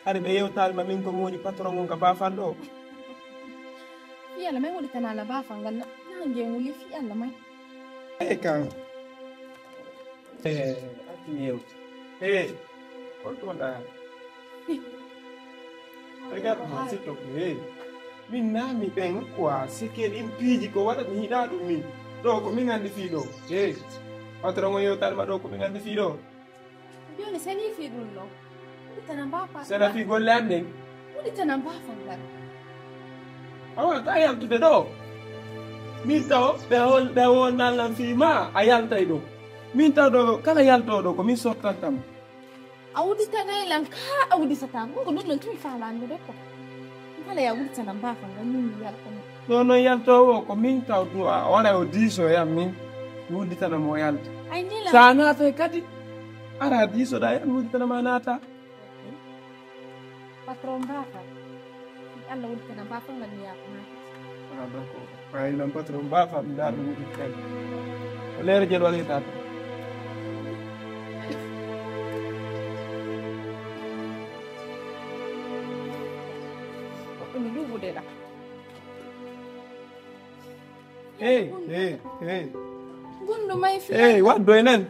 Hari ɓe yewtaalima min ko woni patron on ka baafal ɗo. Fi Allah may wuli tana la baafal ngal nange wuli fi Allah may. Kan. Ati yewti. Holtoɗa. Regarde-moi s'il te plaît. Min naami ɓen quoi sikel in piiji ko waɗa mi hiɗa ɗum min. Ɗo ko min anndi fii ɗo. Patron on yewtaalima ɗo ko min anndi fii ɗo. Joni seni fi ɗum ɗo. Wuli tana baafal. Seɗa fii golle am ɗen. Wuli tana baafal ngal. Awa ta yaltude ɗo. Min taw ɓe wonnallan fii ma a yaltay ɗo. Min taw ɗo kala yaltoɗo ko min sottantamo. A wuditana ilan ka a wuditata ko ɗum ɗon tumi faalande de ko. Kala ya wuditana baafal ngal min yaltano. Ɗo noon yaltowo ko min taw a waɗa o diiso yam min mi wudditanamo o yalta. Ay nila. Sa naatay kadi ara diisoɗa yan mi wudditanama naata. Patron baafal. Allah wuditana baafal ngal mi yaɓana. D'accord. Waaye noon patron baafal mi ndaar ɗum wudditani. O leere jel waɗetata. Gundu may fi. What do enen?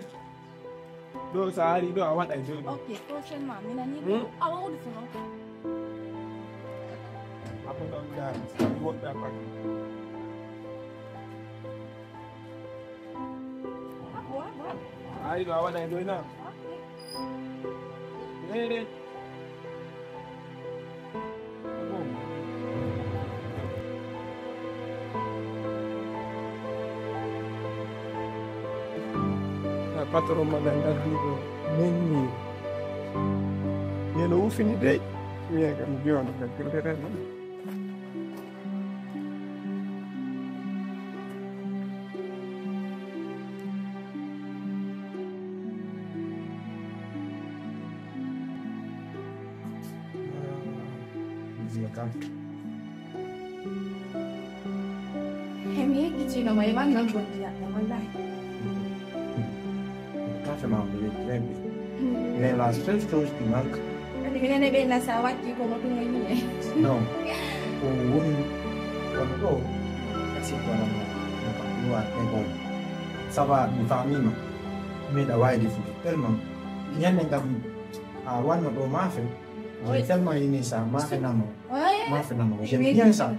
Do sa ari do a waɗay joni. Okay, prochainement mina ni awa wuditano. Apo ɗon ndaar woɓɓe a pak. Ari do a waɗay doy na. Patron ma dan ngaddi ɗo menni yeno ufini dey wiya kam joni gaggirteten ɗum Hemi yeggitino may wannan goddiyaɗa wallahi. Mais la seule chose qui manque. Non. Ça va, une famille, mais d'avoir des fous tellement. Il y a un gars à one of my fait. Tellement il ça, ma phénomène. J'aime bien ça.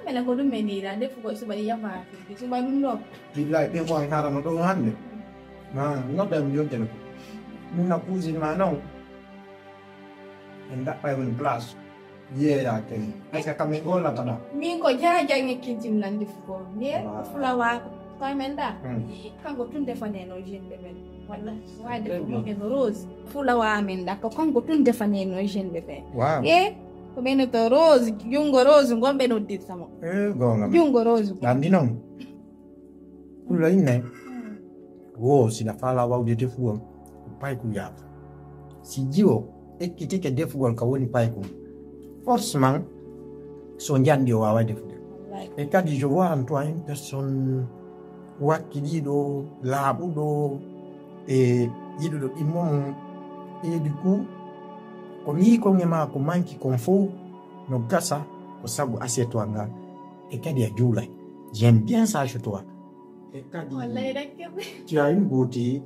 Mais la colonne menira, des fois, c'est pas y avoir. C'est pas une robe. Il a été voir un carré dans le hand. Non, non, non, Nuna cuisine ma non. And that by one plus. Yeah, I can. I can come in all of that. Mi ko jaja ngi kitchen lan di fuko. Ne fulawa ko menda. Kango tunde faneno jende ben. Wala. Wa de ko rose. Fulawa menda ko kango tunde faneno jende ben. Wow. Ko bene to rose, jungo rose ngombe no ditsamo. Gonga. Jungo rose. Landi non. Kula ine. Wo sina fala wa udete fuo. Pai ku ya. Si jiwo ekitike defu gol ka woni pai ku. Forcément son jandi o wawa defu. Et quand je vois en toi une personne qui do labu do et yido do imon et du coup comme yi ko ngema ko manki confort no gasa ko sabu assiette wanga et quand ya jula. J'aime bien ça chez toi. Et quand tu as une beauté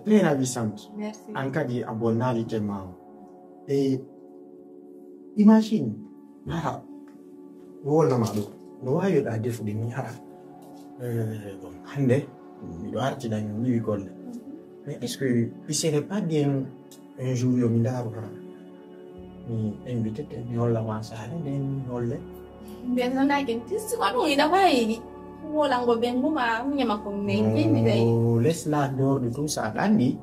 très ravissante. Merci. En cas d'abonnage tellement. Et imagine, voilà ma do. No wayo da defu de mi ha. Hande, mi do arti da mi golle. Mais est-ce que il serait pas bien un jour yo mi da mi invité te mi holla wa sa den holle. Ben na ken tisi ko no ida wai. Wala ngo ben buma nyama ko ne. Oh, laisse-la dehors de tout ça. Andy,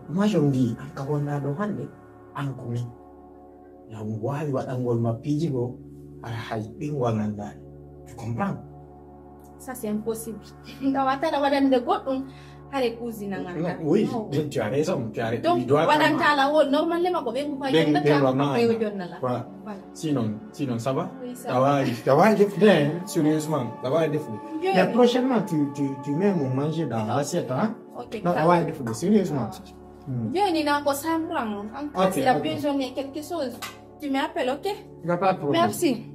moi je me dis, quand on a le hande, en commun, la wali wa angol ma pijigo, à la haïping. Tu comprends? Ça c'est impossible. Ndawata na wadande godum hare cousine nganga. Oui, tu as raison, tu as raison. Donc wadanta la wo normalement ko be ko fa yenda ta ko jonna la. Voilà. Sinon ça va? Oui, ça va. Ça va être bien, sérieusement. Ça va être fou. Mais prochainement tu mets mon manger dans l'assiette, hein? OK. Non, ça va être fou, sérieusement. Viens, il a encore ça, en cas s'il a besoin de quelque chose, tu m'appelles, ok? Il n'y a pas de problème. Merci.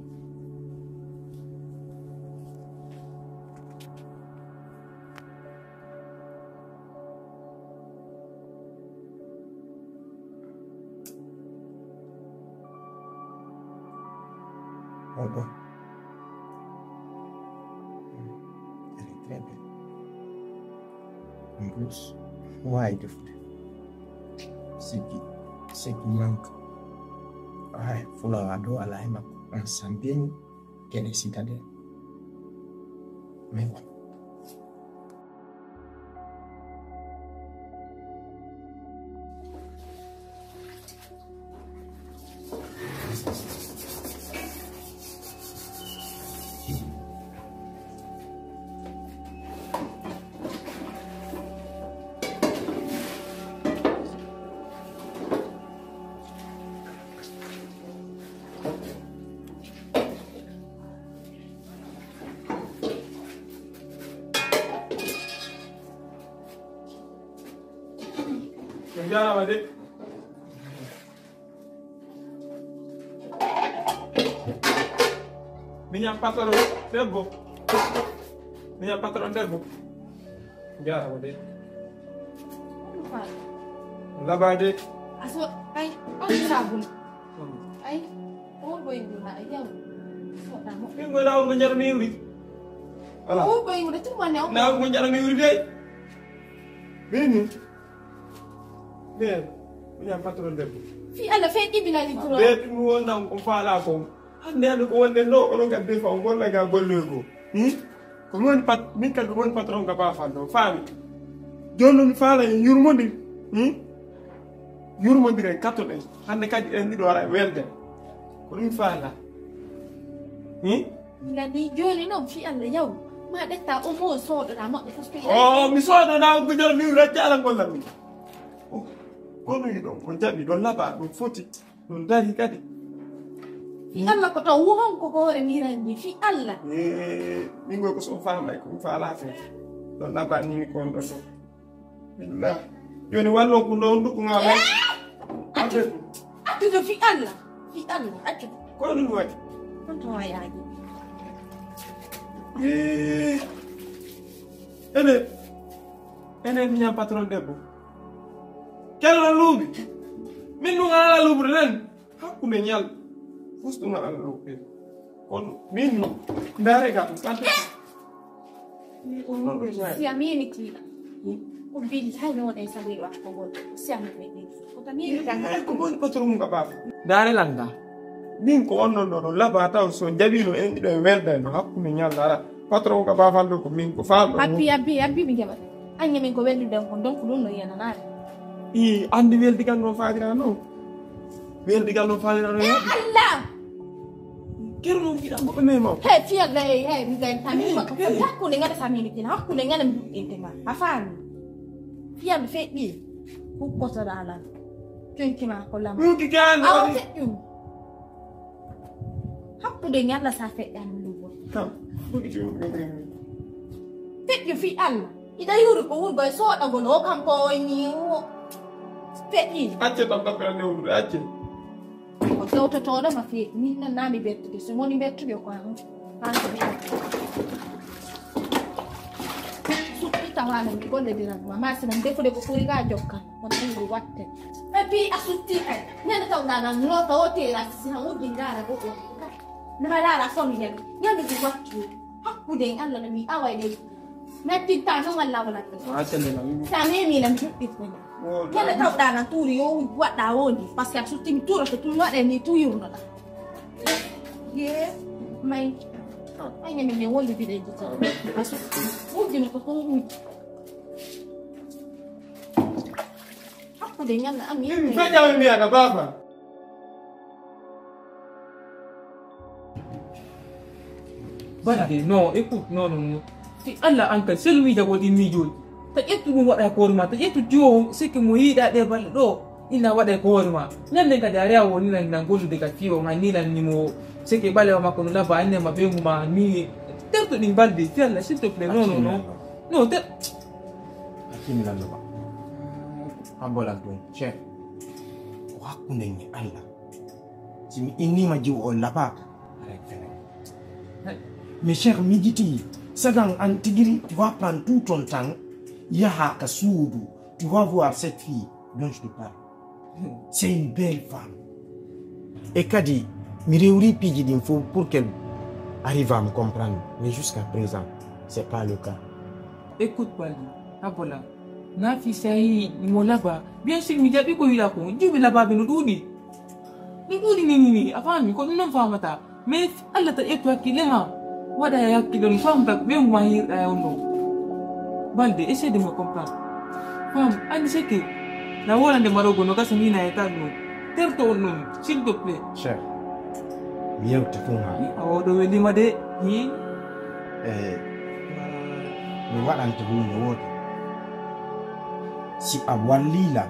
Oh bon. Elle est très belle. En plus, ouais, de foot. Ce qui manque. Ouais, faut la rado à la Emma. On sent bien qu'elle est citadelle. Mais bon. Jarama de miñam patron debbo jarama de labade Aso, ay, sabun. Ay, boy na ayaw. So, tamo. ko daw mo jar mi wuri wala Boy mo dito man ako. na ko jar mi wuri de bini miñam patron debbo Fi ala fe ibina ni turo. be mi wonda ko faala ko hande ando ko wonde no ko gadde fa golla ga gollego ko woni min kadi woni patron ga ba fallo faami jonno mi faala e yurmodi yurmodire kattoɗen hande kadi en ɗiɗo wara welde ko ɗum faala La ni joni no fi ala yaw. Ma detta o mo so do mo ko spe. mi soodana ko jar mi wura jala gollal mi kono yiɗo ko jaɓi ɗon laba ɗum foti ɗum dari kadi Fi alla ko to won ko gore mi randi fi alla. min goy ko so faamay ko ɗum faala fe ɗon laba ni kon ɗo so billah joni wallo ko ɗon ɗuko ngala Atu fi alla. Fi alla. Atu. kono ɗum waɗi Kon to ayaji. ene miñam patron debbo kello luuɓi min ɗum ala luuɓre nen hakkude ñal fus ɗum ala luuɓe kono min ndaare ga ɗum ɓanta non ɗum waɗi Si amini ti. Ko bil hay no dai sabi wa ko gol. Si amini. Ko tamini kan. ko woni patron mum ka baafa ndaare langa min ko onnon ɗo ɗon laba taw so jaɓino en ɗiɗo e welda no hakkude ñal ara patron ka baafal ɗo ko min ko faamɗo Abbi mi gaba. Anya min ko weldu den ko donc ɗum no yana na. andi weldigal noon faadira noon weldigal noon faadira noon Allah. kero noon mbiɗa goɓɓe mai maw Hey, fi alla mi ga tamini ma ko. Hakku ne ngada tamini tin. Hakku ne ngada mi ma. Afani. Fi alla fe bi. Ku ko to dala. Tunki ma ko lam. ɗum kikani Awa waɗi fe ɗum. Hakkude ñalla sa feƴƴan lugo. kam Feƴƴu fi Allah. Ida yuri ko wurgo e soɗagol o kanko o ni o feƴƴi. acce tan tappere newnude acce Ko dewtotoɗo ma feƴƴi. Min nannami bettude. So woni bettude ko an. Suɓɓi tawana mi gollediran ma. Ma sinan defude ko ɓuri ga jokka. On ɓuri watte. E puis a sutti kay. Nene tawɗana nota o tera sina wujji ngara go o. Nama lara sonu ñami. Ñami ko wattu. Hakkude Allah no mi awa e leydi. Mettitta non Allah wala ko. accendena Sa memi lam juɗɗitde. Nene tawɗana tuuri yo waɗɗa woni. Par ce que a suttimi tuura to tum waɗe ni tu yurnoɗa. Ye may. Ay ñami min wolli biɗeji tan. A sutti. Wujjimi ko ko wujji. Hakkude ñalla am mi yimɓe. feƴƴami mbiyata baafa Badde non écoute non si Allah ankal selmi jagol ɗin miijoji to ƴettu ɗum waɗa ko hoore ma to ƴettu jiwo sikki mo yiiɗa ɗe balɗe ɗo ina waɗa ko hoore ma ñande kadi a rewa woninan nan gollude kadi fiyo ga ninannimo sikki ɓalewa makko no lafa annema ɓe muma ni terto ɗin balde si Allah s'il te plaît non non non non Hakimi lallo ba. ambola ɗum cheikh ko hakkunde ni Allah simi innima jiw o laba mais cheikh mi jiti sagan an tigiri tu vas prendre tout ton temps yaha ka suudu tu vas voir cette fille dont je te parle c'est une belle femme et kadi mi rewri piji din fo pour qu'elle arrive à me comprendre mais jusqu'à présent c'est pas le cas. Écoute Baldi abola na fi sai mo laba bien sûr mi jabi ko yila ko jubi laba be no dudi ni afami ko non famata mais Allah ta eto hakilema wada ya hakilo ni famta be mo mahir ayono Baldi essaie de me comprendre fam andi seke na wala de marogo no kasami na etano terto non s'il te plaît cher mi yewte fo ha awodo welima de ni mi waɗante hunde woto si a wallila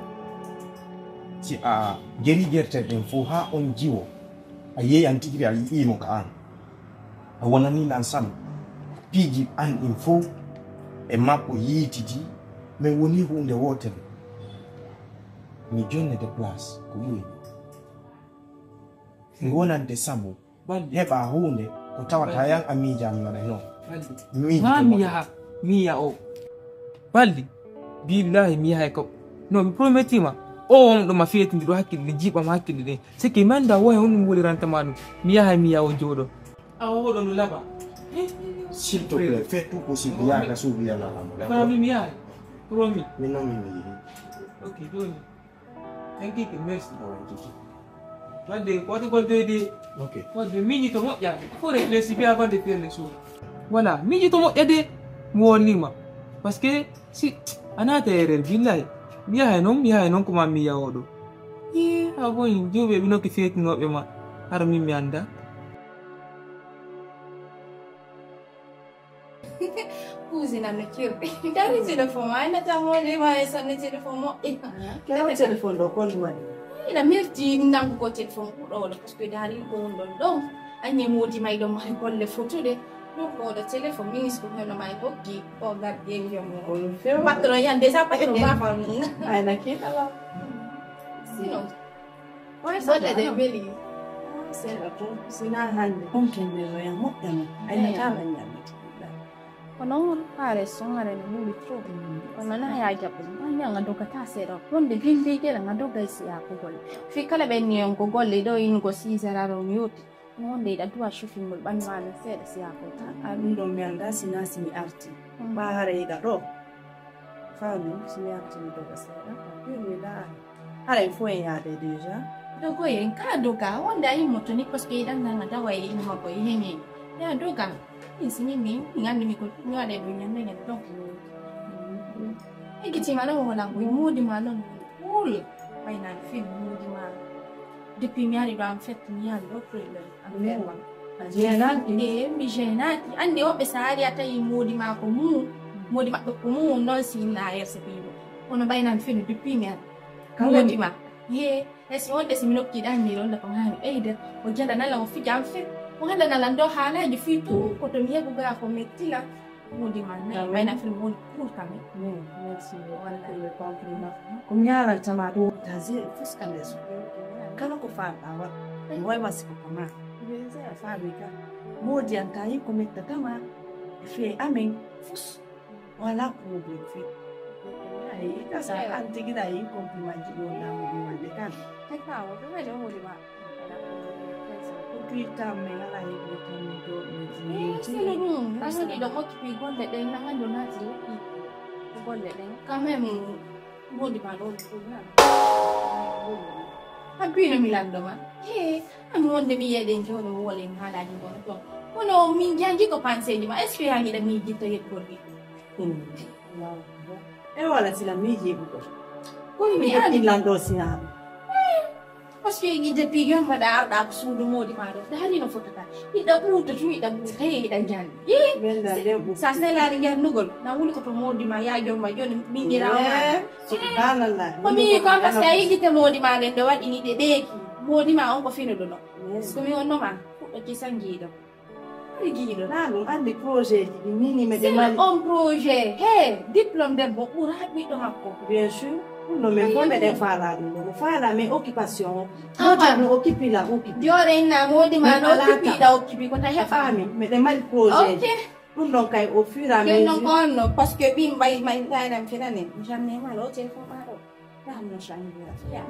si a jeri guerteɗen fo ha on jiwo a yeeyi an tigiri a yi'imo ka an a wonanilan sam piiji an ɗin fo e makko yiitidi mais woni hunde wotere mi jonnede place ko ɓuri mi wonante sabu heɓa hunde ko tawata yan a miijami waɗa non Mia o Baldi billahi miya ko no mi prometi ma o on do ma fieti ndi do hakkille jiba ma hakkille de c'est que manda wo on woli ranta manu miya o jodo awo do no laba s'il te plaît fais tout possible ya ka subi ya la para mi miya promis mi non mi ok doni thank you merci Baldi ko de ok ko de mini to mo ya faut réfléchir bien avant de faire les choses voilà mini to mo ede mo wonima parce que si anata erreur billahi miya non ko ma miya odo abon jobe bi nokki feti ngobe ma har mi anda Usina no kirbe dari telefono ai na tamole ma esa ne telefono Kaya telefono do ko wani ina mirti nangu ko telefono ko do parce que dari ko don anye modi mai do mai kolle photo de ko da telephone minis ko hono mai bokki o gadde yomo ko fe patron yande sa patron ba fa ai na kita la sino why so that they really sera ko sina hande mungkin de ya mutano ai na tala nyami kono pare songare no muli tro kono na ya jabu manya ngadoka ta sera wonde vindi ke ngadoka isi akugol fikala benni on ko golle do in go sisara ro mute wonde da duwa shufingol banwana sera si akota alundo mi anda sina simi arti ba hare da do fami simi arti do basera ni da hare foi ya de deja dogo yen ka doga wonde ayi motoni parce que dan na da waye in ma ko yene ya doga isini ni ngani mi ko ngade do nyande ngade do ikiti mana mo la ko mudi mana ul paina film mudi mana depuis mi arriva en fait mi allo quello aveva genati mi genati andi o besari ata i mudi ma ko mudi ma ko mu non si na RCP ono baina film depuis mi mudi ma ye esi wonde si minokki dan ni ronda ko hani eide o janda nala o fija en fait o handa nala ndo hala di fitu ko to mi yego ga ko mettila mudi ma na baina film mudi pour kami merci wala le compliment kunyara tamadu tazi fuskandeso kana kufanya wai masiko kama iweze afanyika moja ntai kometa kama fe amen fus wala problem fe ai kasa antigida yi compliment yo na mo de kan ta o do me mo di ma Twitter me la yi ko mi do sino no nasa di do mo ki gonde den na ngado na ti gonde den kame mo di ma do na Agui mi lando ma am wonde mi yede jodo wole mi hala di bon to kono mi jangi ko panse di ma est-ce que yangi da mi jitto yet ko bi e wala sila mi jibu ko ko mi ani lando sina parce que ngi de pigam pada da sudu modi ma do dari no fotata ida buta tu ida buta ida jan benda lebu sa sela ri jan nugol na wuli ko to modi ma ya jom ma joni mi ngira subhanallah ko mi ko parce que ay gite modi ma den do wadi ni de deki modi ma on ko fino do no ko mi onno ma ko ci sangido rigido nanu andi projet di nini me c'est demande un projet diplôme de bo pour habito makko bien sûr Non me come de fala no. Fala me occupation. Moja no occupe la occupe. Diore na modi ma no kipi da okipi ko ta hefa. Fami, me de mal projet. Ok. Pour donc kay au fur et à Yo mesure. non konno parce que bi mbay may dana finane. Jamais ma lo telephone ma do. Da no change. Ya,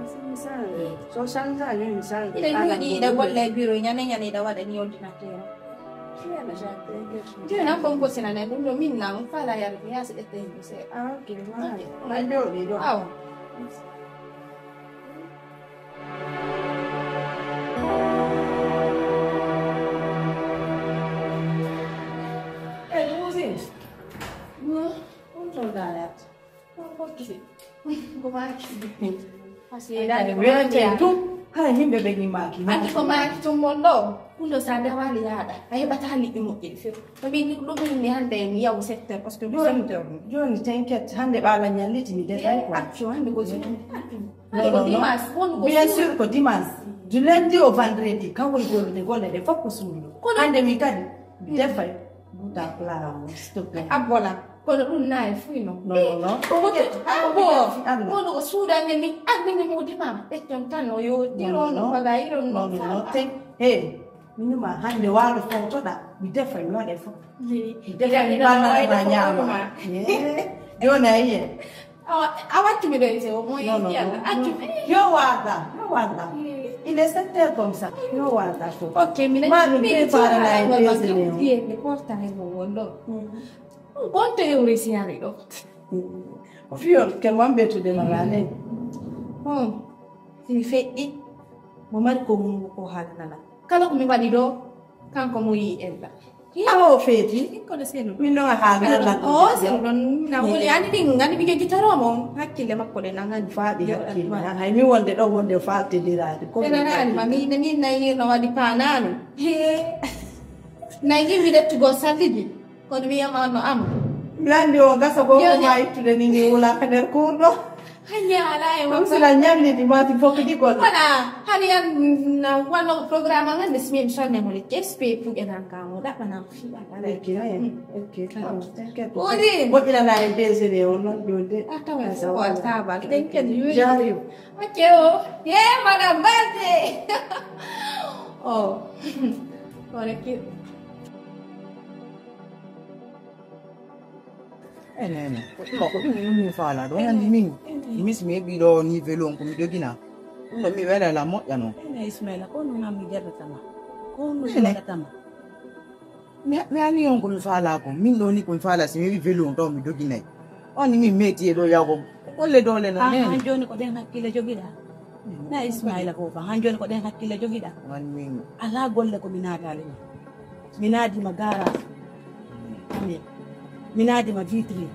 so change ni misal. Ida ni da bolle biro nyane da wada ni ordinateur. Dio na kon ko sinane dum do min na fala ya ya se ete se. Ah, ok. Ma do. Aw. Anti koma tumondo kulo sada wali ada ay batali imo ilfir tabi ni kulo ni hande ni yaw secteur parce que Joni t'inquiète, hande bala nyaliti mi détail quoi. actuellement de gozo Non. dimas won go Bien sûr que dimanche, du lundi au vendredi, quand vous voulez de gole de foko sulu. Hande mi kadi, defay. Buta pla, s'il te plaît. abola ko dun na fuino Non. ko go suda ni adni mo di mama e ton tan no yo diro no baga iro no Hey, minuma hande walo fonto da, mi defay no de foko. Defay bana banyama. Jona iye. awatu mi do ise o mo ya atu Yo wada. Il est 7 heures comme ça. Yo wada. ok mi Ma mi prepara la impresa. mi porta e mo wondo quanto euro si arrivo Fio, che mo ambeto de magane. si feɗɗi mo mari ko mum ko haalnana kala ko mi waɗi ɗo kanko mo yi ella Awo feti. kono seno Min no haala o seno ɗon na woni andi ɗin andi ɓigue guitaromo hakkille makko ɗe nagani faɗi hakkille. Hay mi wonde ɗo wonde faltidirade. fenanani ma min nayirno waɗi panano nayi mi ɗettugo sallidi kono wiyama no ama Mi andi o gasa go ma ittude ni ni wula feder kurɗo. hanye ala e Ɗum sila ñamni di mati fokki di gol. wala hani yan na wano programme ngande simi sonne mo le kespe puge nan kamo da bana fiya ala Odi. Woɗɗina la en desere o non jonde. atawa so taba thank you Jari. okay oh yeah madam birthday oh ora ki Nene, ko mi fala do yandi min mis me bi do ni velo ko mi dogina no mi wala la mo ya no Ene Ismaila ko no mi jarra tama. Ko no Ene. jarra tama. me ani on ko mi fala ko min do ni ko mi fala si mi bi velo do mi dogina on mi meti e do ya ko le do le na Han nene joni ko den hakkille jogiɗa. Na Ismaila ko fa han joni ko den hakkille jogiɗa. man min Ala golle ko mi naatale ni. Mi naadima garage. Mi naadima vitre.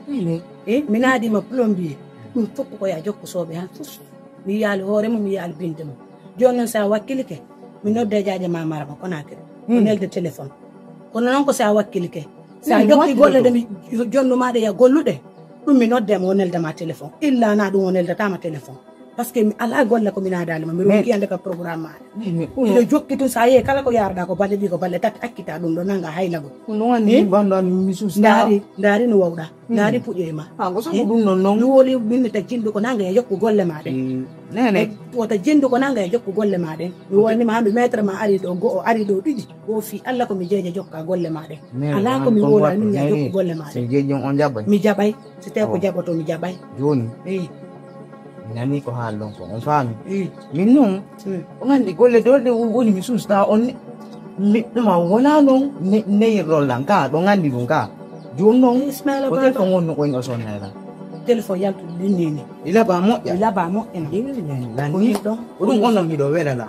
Mi naadima plombier. Ɗum fof ko ya jokko soɓe han fof. Mi yaali hoore mum mi yaali binde mum. Joni noon sa wakkili ke mi nodde jaaje ma mara ko Conakry. Ko nelde téléphone. Kono noon ko sa wakkili ke. Sa jokki golle de mi jonnumaɗe ya golluɗe. Ɗum mi noddema o neldema téléphone. Illa na ɗum o neldatama téléphone. Par ce que mi ala golle ko mi naadalima mi ronki ande ka programme maɗa. Ino jokki tun sa yehi kala ko yarɗa ko balle ɗi ko balle tati akkita ɗum ɗo nanga haylago. no wani bando mi sus Ndaari no wawɗa. Ndaari puƴƴoye ma. ha go so dum non Mi woli minne ta jindu ko nanga e jokku golle maɗe. nene Wota jindu ko nanga e jokku golle maɗe. Mi wonima hamɓe maître ma ari ɗo go'o ari ɗo ɗiɗi. O fi Allah ko mi jeeje jokka golle maɗe. Ala ko mi wola min ya jokku golle maɗe. se jeje on jabay Mi jaɓay. So tawi ko jaɓoto mi jaɓay. joni Eyi. nani ko haalon ko on faami min non o gandi golle dolde woni mi susta on mi ɗuma wona noon neyirɗol lan ka ɗo gandi ɗum ka joni noon Ismaila ko Ba téléphone wonno koyga sonnayla téléphone yaltude ɗinnini. ilaba moƴƴa Laba moƴƴina. Ko lani yiɗɗo. ko ɗum onnon miɗo welala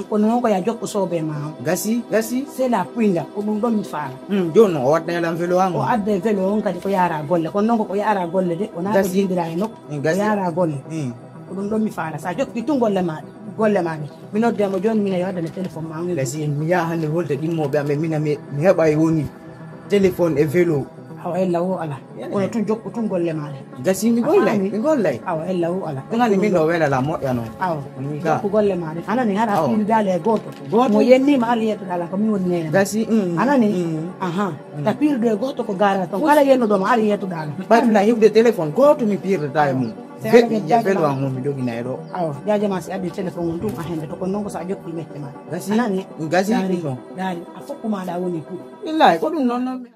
Kono noon ko ya jokku soɓe ma. gasi C'est la puinga ko ɗum ɗon mi faala. joni noon o waɗnayelan velo O amo adde vélo on kadi ko yara golle kono noon ko yara golle de wona ko Gasi. jindira e nokku ko Gasi. yara golle ko ɗum ɗon mi faala sa jokki tun golle maɗe mi noddemo joni mina yoddane téléphone ma gasi mi yaha hannde wolde ɗimmoɓe amen mina mi heɓa e woni téléphone e vélo awa ella wo ala kono tun jokku tun golle maɗe gasi mi gollay awa ella wo ala ɗum gandi min ɗo welala moƴƴa noon awa Ni ka. jokku golle maɗe anani haɗa Awa. piiridale e goto Goto. mo yennima ala yettuɗala ko min woni nene gasi anani aha ta piirude e goto ko gara ton kala yennuɗoma ala yettuɗala ɓaɗuna hiɓde téléphone goto mi pirdata e mum Ya velo ang mumido ginairo. Aw, jaja mas adi telephone ndu ahende to konongo sa jokki mette ma. Gasi Nani? gasi Dari. ko. Dari, afukuma da woni ku. Illa ko dum non